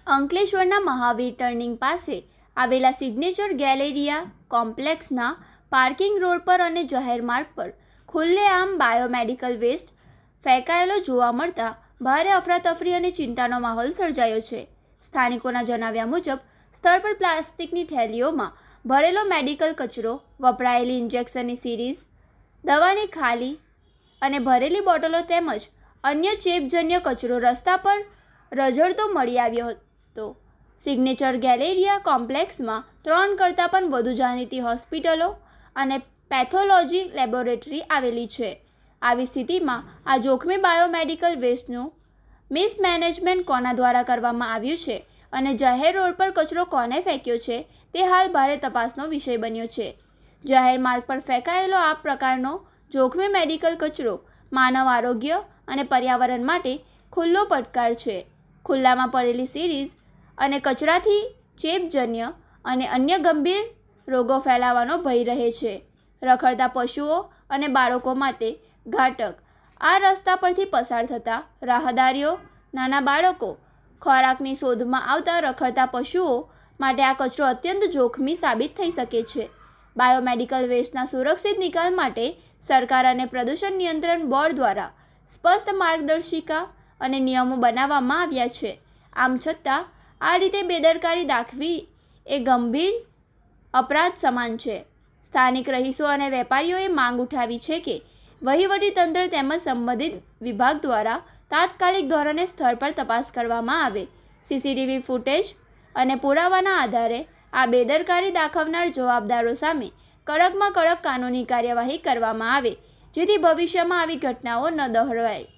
અંકલેશ્વરના મહાવીર ટર્નિંગ પાસે આવેલા સિગ્નેચર ગેલેરિયા કોમ્પ્લેક્સના પાર્કિંગ રોડ પર અને જાહેર માર્ગ પર ખુલ્લેઆમ બાયોમેડિકલ વેસ્ટ ફેંકાયેલો જોવા મળતા ભારે અફરાતફરી અને ચિંતાનો માહોલ સર્જાયો છે. સ્થાનિકોના જણાવ્યા મુજબ સ્થળ પર પ્લાસ્ટિકની થેલીઓમાં ભરેલો મેડિકલ કચરો, વપરાયેલી ઇન્જેક્શનની સિરીઝ, દવાની ખાલી અને ભરેલી બોટલો તેમજ અન્ય ચેપજન્ય કચરો રસ્તા પર રઝળતો મળી આવ્યો હતો. સિગ્નેચર ગેલેરિયા કોમ્પ્લેક્સમાં 3 કરતાં પણ વધુ જાણીતી હોસ્પિટલો અને પેથોલોજી લેબોરેટરી આવેલી છે. આવી સ્થિતિમાં આ જોખમી બાયોમેડિકલ વેસ્ટનું મિસમેનેજમેન્ટ કોના દ્વારા કરવામાં આવ્યું છે અને જાહેર રોડ પર કચરો કોને ફેંક્યો છે તે હાલ ભારે તપાસનો વિષય બન્યો છે. જાહેર માર્ગ પર ફેંકાયેલો આ પ્રકારનો જોખમી મેડિકલ કચરો માનવ આરોગ્ય અને પર્યાવરણ માટે ખુલ્લો પડકાર છે. ખુલ્લામાં પડેલી સિરીઝ અને કચરાથી ચેપજન્ય અને અન્ય ગંભીર રોગો ફેલાવાનો ભય રહે છે. રખડતા પશુઓ અને બાળકો માટે ઘાતક. આ રસ્તા પરથી પસાર થતા રાહદારીઓ, નાના બાળકો, ખોરાકની શોધમાં આવતા રખડતા પશુઓ માટે આ કચરો અત્યંત જોખમી સાબિત થઈ શકે છે. બાયોમેડિકલ વેસ્ટના સુરક્ષિત નિકાલ માટે સરકાર અને પ્રદૂષણ નિયંત્રણ બોર્ડ દ્વારા સ્પષ્ટ માર્ગદર્શિકા અને નિયમો બનાવવામાં આવ્યા છે. આમ છતાં આ રીતે બેદરકારી દાખવી એ ગંભીર અપરાધ સમાન છે. સ્થાનિક રહીશો અને વેપારીઓએ માંગ ઉઠાવી છે કે વહીવટીતંત્ર તેમજ સંબંધિત વિભાગ દ્વારા તાત્કાલિક ધોરણે સ્થળ પર તપાસ કરવામાં આવે. સીસીટીવી ફૂટેજ અને પુરાવાના આધારે આ બેદરકારી દાખવનાર જવાબદારો સામે કડકમાં કડક કાનૂની કાર્યવાહી કરવામાં આવે જેથી ભવિષ્યમાં આવી ઘટનાઓ ન દોહરાય.